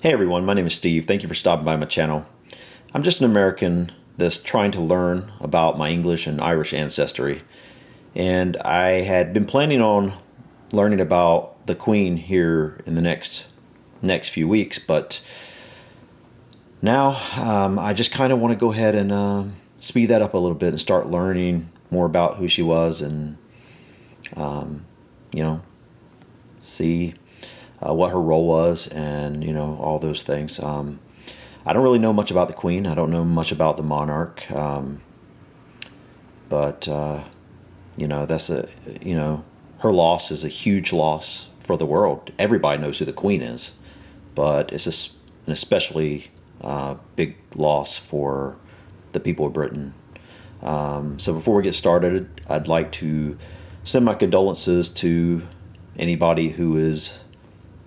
Hey everyone, my name is Steve. Thank you for stopping by my channel. I'm just an American that's trying to learn about my English and Irish ancestry. And I had been planning on learning about the Queen here in the next few weeks, but now I just kind of want to go ahead and speed that up a little bit and start learning more about who she was and, you know, see what her role was and, all those things. I don't really know much about the Queen. I don't know much about the monarch. But that's her loss is a huge loss for the world. Everybody knows who the Queen is, but it's an especially big loss for the people of Britain. So before we get started, I'd like to send my condolences to anybody who is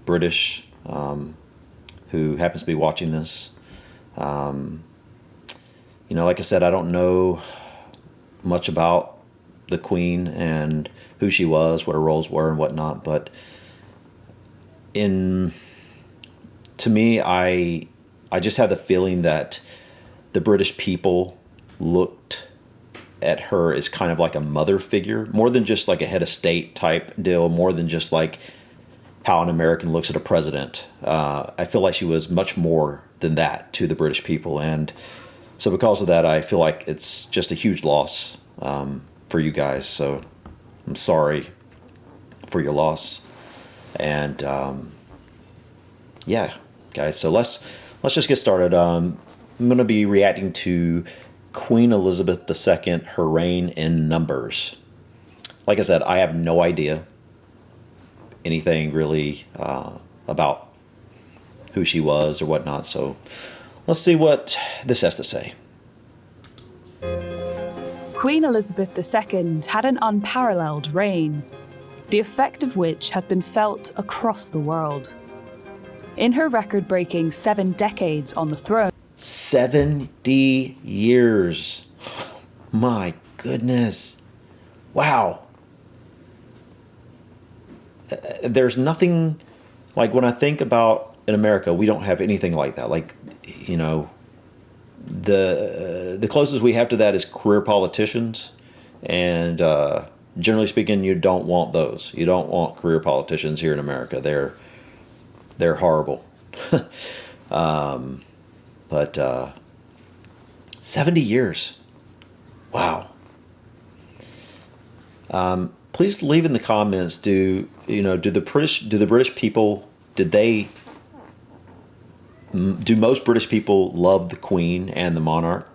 British, who happens to be watching this. Like I said, I don't know much about the Queen and who she was, what her roles were and whatnot, but to me, I just had the feeling that the British people looked at her as kind of like a mother figure, more than just like a head of state type deal, more than just like how an American looks at a president. I feel like she was much more than that to the British people. And so because of that, I feel like it's just a huge loss for you guys. So I'm sorry for your loss. And yeah, guys, so let's just get started. I'm going to be reacting to Queen Elizabeth II, her reign in numbers. Like I said, I have no idea anything really about who she was or whatnot. So let's see what this has to say. Queen Elizabeth II had an unparalleled reign, the effect of which has been felt across the world. In her record-breaking 7 decades on the throne, 70 years. My goodness. Wow. There's nothing, like when I think about in America, we don't have anything like that. Like, the closest we have to that is career politicians, and generally speaking, you don't want those. You don't want career politicians here in America. They're horrible. But 70 years. Wow. Please leave in the comments. Do the British people, do most British people love the Queen and the monarch?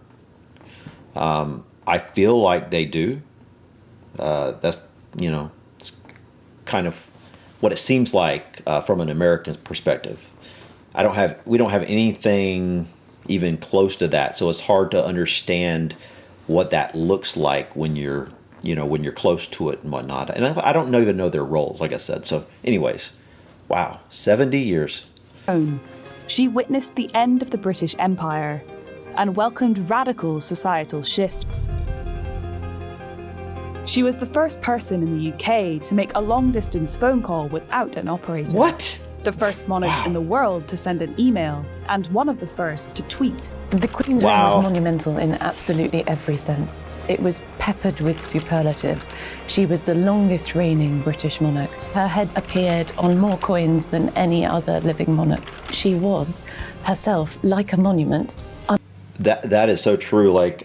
I feel like they do. That's it's kind of what it seems like from an American perspective. We don't have anything even close to that, so it's hard to understand what that looks like when you're close to it and whatnot. And I don't even know their roles, like I said. So anyways, wow, 70 years. She witnessed the end of the British Empire and welcomed radical societal shifts. She was the first person in the UK to make a long-distance phone call without an operator. What? The first monarch in the world to send an email, and one of the first to tweet. The Queen's reign was monumental in absolutely every sense. It was peppered with superlatives. She was the longest reigning British monarch. Her head appeared on more coins than any other living monarch. She was herself like a monument. That is so true. Like,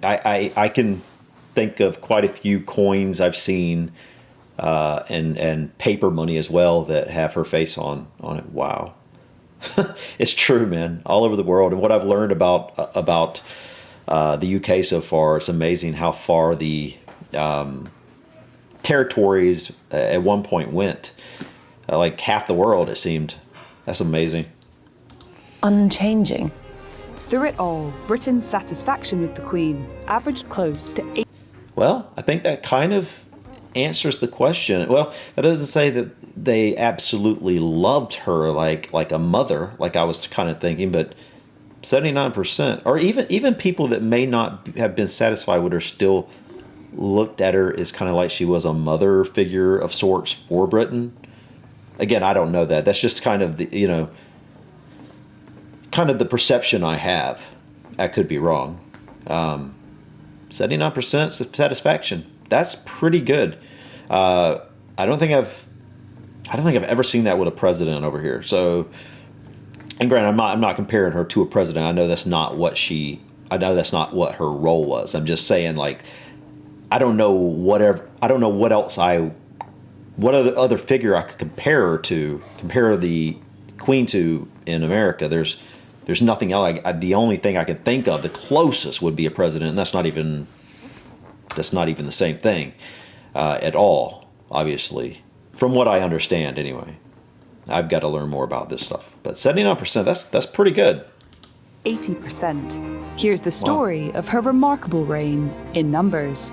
I can think of quite a few coins I've seen, and paper money as well, that have her face on it. Wow. It's true, man. All over the world. And what I've learned about the UK so far, it's amazing how far the territories at one point went. Like half the world, it seemed. That's amazing. Unchanging. Through it all, Britain's satisfaction with the Queen averaged close to 8. Well, I think that kind of answers the question. Well, that doesn't say that they absolutely loved her like a mother, like I was kind of thinking, but 79%, or even people that may not have been satisfied with her still looked at her as kind of like she was a mother figure of sorts for Britain. Again, I don't know that. That's just kind of the, kind of the perception I have. I could be wrong. 79% satisfaction. That's pretty good. I don't think I've ever seen that with a president over here. So, and granted, I'm not comparing her to a president. I know that's not what her role was. I'm just saying, like, I don't know what other figure I could compare the Queen to in America. There's nothing else. The only thing I can think of, the closest, would be a president, and that's not even the same thing at all, obviously, from what I understand anyway. I've got to learn more about this stuff. But 79%, that's pretty good. 80%. Here's the story of her remarkable reign in numbers.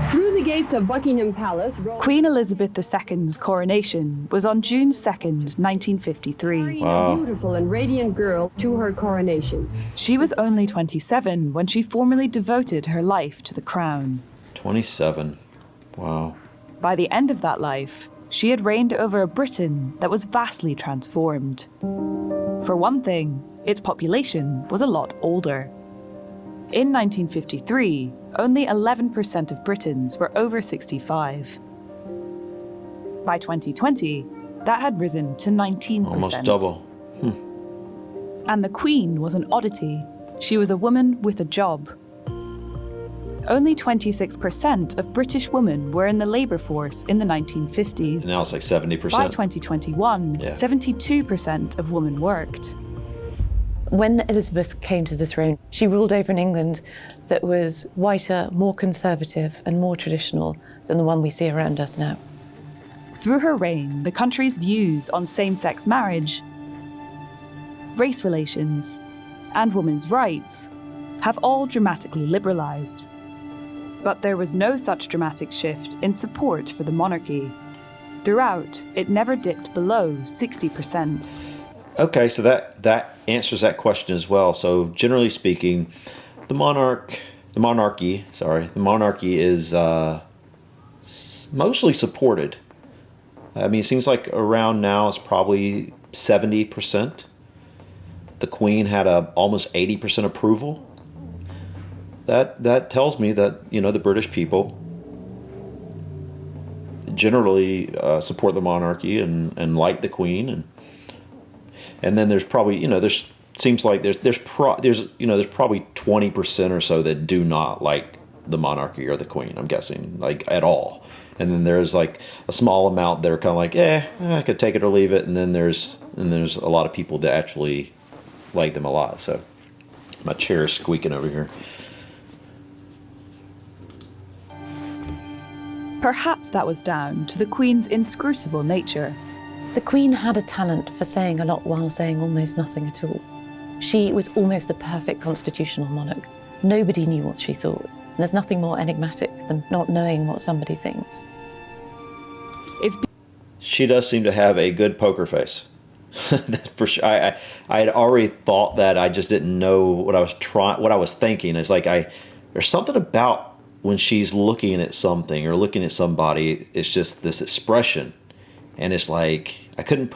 Through the gates of Buckingham Palace, Queen Elizabeth II's coronation was on June 2nd, 1953. A beautiful and radiant girl to her coronation. She was only 27 when she formally devoted her life to the crown. 27. Wow. By the end of that life, she had reigned over a Britain that was vastly transformed. For one thing, its population was a lot older. In 1953, only 11% of Britons were over 65. By 2020, that had risen to 19%. Almost double. And the Queen was an oddity. She was a woman with a job. Only 26% of British women were in the labour force in the 1950s. Now it's like 70%. By 2021, 72% of women worked. When Elizabeth came to the throne, she ruled over an England that was whiter, more conservative, and more traditional than the one we see around us now. Through her reign, the country's views on same-sex marriage, race relations, and women's rights have all dramatically liberalised. But there was no such dramatic shift in support for the monarchy. Throughout, it never dipped below 60%. Okay, so that answers that question as well. So generally speaking, the monarchy is mostly supported. I mean, it seems like around now it's probably 70%. The Queen had almost 80% approval. That tells me that, the British people generally support the monarchy and like the Queen, and then there's probably there's probably 20% or so that do not like the monarchy or the Queen, I'm guessing, like, at all. And then there's like a small amount that are kind of like, I could take it or leave it. And then there's a lot of people that actually like them a lot. So my chair is squeaking over here. Perhaps that was down to the Queen's inscrutable nature. The Queen had a talent for saying a lot while saying almost nothing at all. She was almost the perfect constitutional monarch. Nobody knew what she thought. And there's nothing more enigmatic than not knowing what somebody thinks. She does seem to have a good poker face. For sure. I had already thought that. I just didn't know what I was thinking. It's like there's something about when she's looking at something or looking at somebody, it's just this expression. And it's like, I couldn't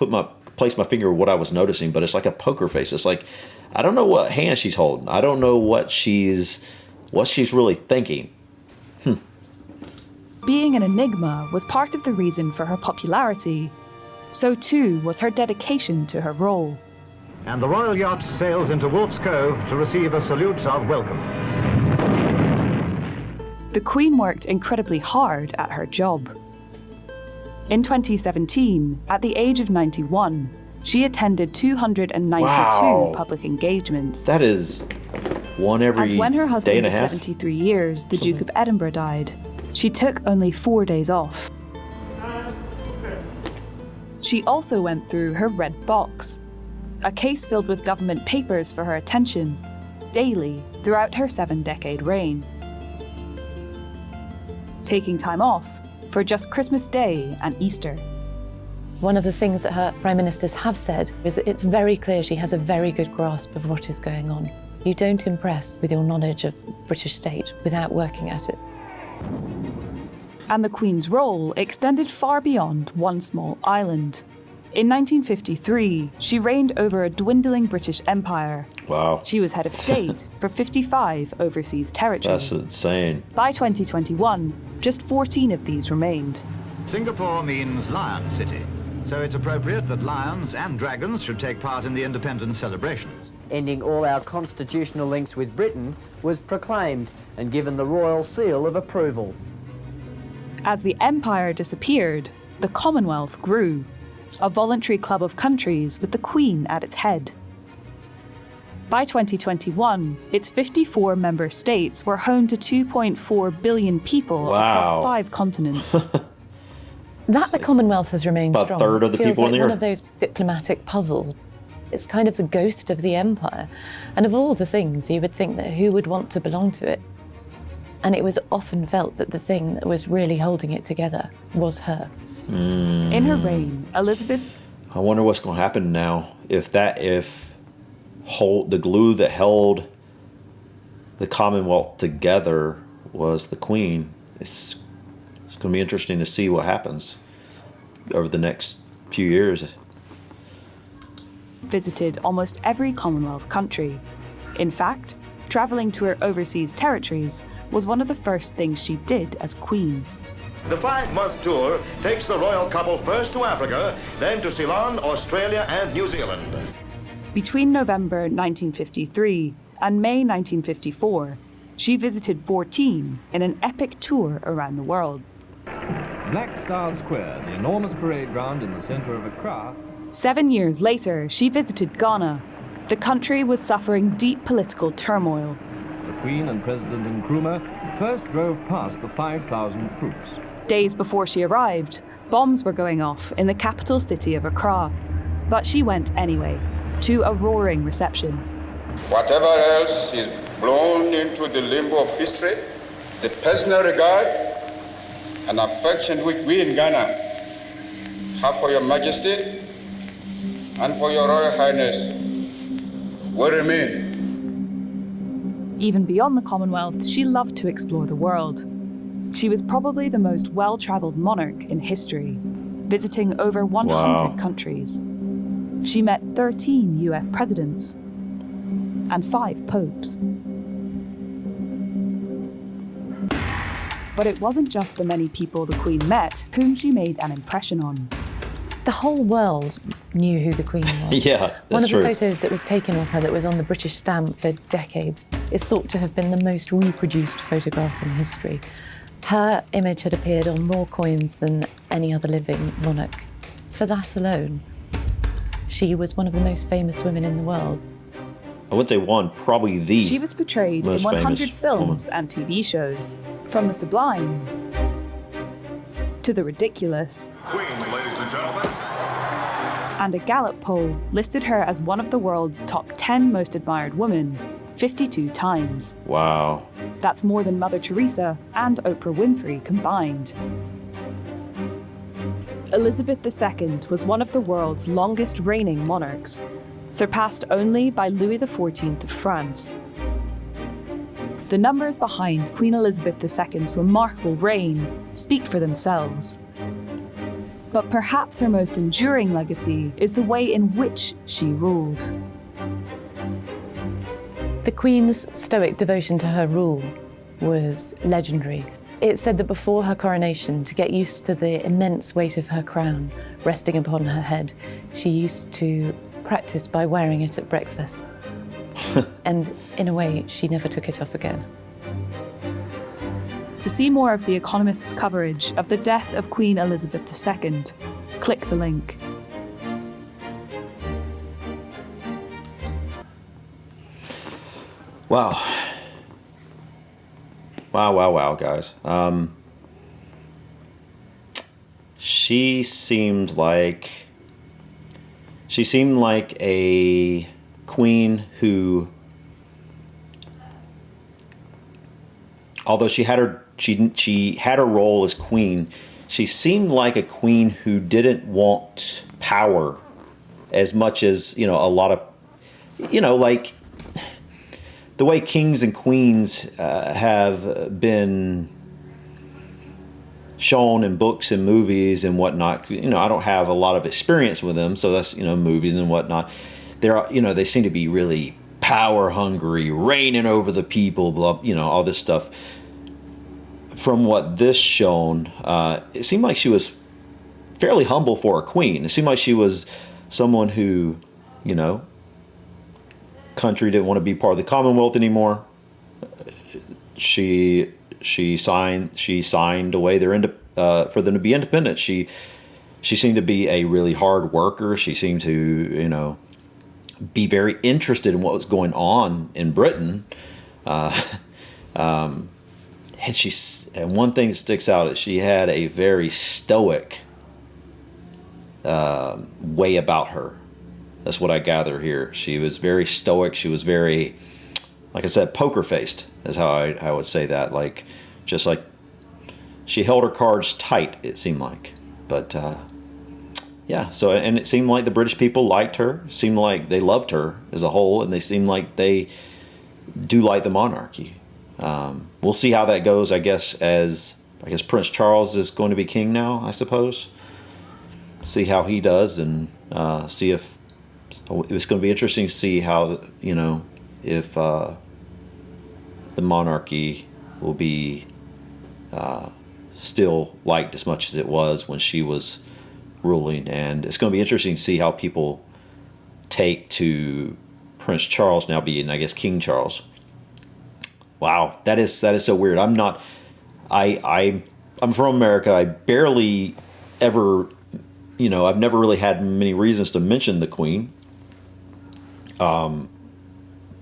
place my finger on what I was noticing, but it's like a poker face. It's like, I don't know what hand she's holding. I don't know what she's really thinking. Being an enigma was part of the reason for her popularity. So too was her dedication to her role. And the royal yacht sails into Wolf's Cove to receive a salute of welcome. The Queen worked incredibly hard at her job. In 2017, at the age of 91, she attended 292 public engagements. That is one every day and a half. And when her husband of 73 years, the Duke of Edinburgh, died, she took only 4 days off. She also went through her red box, a case filled with government papers for her attention, daily throughout her 7-decade reign. Taking time off for just Christmas Day and Easter. One of the things that her prime ministers have said is that it's very clear she has a very good grasp of what is going on. You don't impress with your knowledge of British state without working at it. And the Queen's role extended far beyond one small island. In 1953, she reigned over a dwindling British Empire. Wow. She was head of state for 55 overseas territories. That's insane. By 2021, just 14 of these remained. Singapore means Lion City, so it's appropriate that lions and dragons should take part in the independence celebrations. Ending all our constitutional links with Britain was proclaimed and given the royal seal of approval. As the empire disappeared, the Commonwealth grew, a voluntary club of countries with the Queen at its head. By 2021, its 54 member states were home to 2.4 billion people Wow. across 5 continents. That the Commonwealth has remained About a strong. third of the feels people like on the one earth. of those diplomatic puzzles. It's kind of the ghost of the empire. And of all the things, you would think that who would want to belong to it? And it was often felt that the thing that was really holding it together was her. In her reign, Elizabeth I wonder what's going to happen now if the glue that held the Commonwealth together was the Queen. It's going to be interesting to see what happens over the next few years. visited almost every Commonwealth country. In fact, travelling to her overseas territories was one of the first things she did as Queen. The 5-month tour takes the royal couple first to Africa, then to Ceylon, Australia and New Zealand. Between November 1953 and May 1954, she visited 14 in an epic tour around the world. Black Star Square, the enormous parade ground in the center of Accra. 7 years later, she visited Ghana. The country was suffering deep political turmoil. The Queen and President Nkrumah first drove past the 5,000 troops. Days before she arrived, bombs were going off in the capital city of Accra. But she went anyway, to a roaring reception. Whatever else is blown into the limbo of history, the personal regard and affection which we in Ghana have for Your Majesty and for Your Royal Highness will remain. Even beyond the Commonwealth, she loved to explore the world. She was probably the most well-traveled monarch in history, visiting over 100 Wow. countries. She met 13 US presidents and 5 popes. But it wasn't just the many people the Queen met whom she made an impression on. The whole world knew who the Queen was. Yeah, that's One of true. the photos that was taken of her that was on the British stamp for decades is thought to have been the most reproduced photograph in history. Her image had appeared on more coins than any other living monarch. For that alone, she was one of the most famous women in the world. I wouldn't say one, probably the She was portrayed in most 100 famous films and TV shows, from the sublime to the ridiculous. Queen, ladies and gentlemen. And a Gallup poll listed her as one of the world's top 10 most admired women 52 times. Wow. That's more than Mother Teresa and Oprah Winfrey combined. Elizabeth II was one of the world's longest reigning monarchs, surpassed only by Louis XIV of France. The numbers behind Queen Elizabeth II's remarkable reign speak for themselves. But perhaps her most enduring legacy is the way in which she ruled. The Queen's stoic devotion to her rule was legendary. It's said that before her coronation, to get used to the immense weight of her crown resting upon her head, she used to practice by wearing it at breakfast. And in a way, she never took it off again. To see more of The Economist's coverage of the death of Queen Elizabeth II, click the link. Wow. Wow, guys. She seemed like a queen who, although she had her role as queen, she seemed like a queen who didn't want power as much as, a lot of, like the way kings and queens have been shown in books and movies and whatnot. You know, I don't have a lot of experience with them, so that's, you know, movies and whatnot. They're, you know, they seem to be really power hungry, reigning over the people, blah, you know, all this stuff. From what this shown, it seemed like she was fairly humble for a queen. It seemed like she was someone who, you know, country didn't want to be part of the Commonwealth anymore. She signed away for them to be independent. She seemed to be a really hard worker. She seemed to, you know, be very interested in what was going on in Britain. And one thing that sticks out is she had a very stoic way about her. That's what I gather here. She was very stoic. She was very, like I said, poker faced is how I would say that. Like, just like she held her cards tight, it seemed like. But yeah, so, and it seemed like the British people liked her. It seemed like they loved her as a whole, and they seemed like they do like the monarchy. We'll see how that goes, I guess Prince Charles is going to be king now, I suppose. See how he does, and see if it's going to be interesting to see how, you know, if the monarchy will be still liked as much as it was when she was ruling. And it's going to be interesting to see how people take to Prince Charles now being, I guess, King Charles. Wow, that is so weird. I'm from America. I barely ever, you know, I've never really had many reasons to mention the Queen.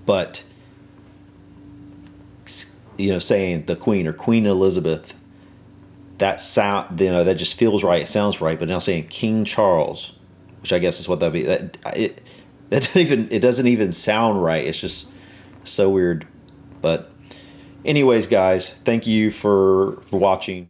But, you know, saying the Queen or Queen Elizabeth, that sound, you know, that just feels right. It sounds right. But now saying King Charles, which I guess is what that'd be, it doesn't even sound right. It's just so weird. But anyways, guys, thank you for watching.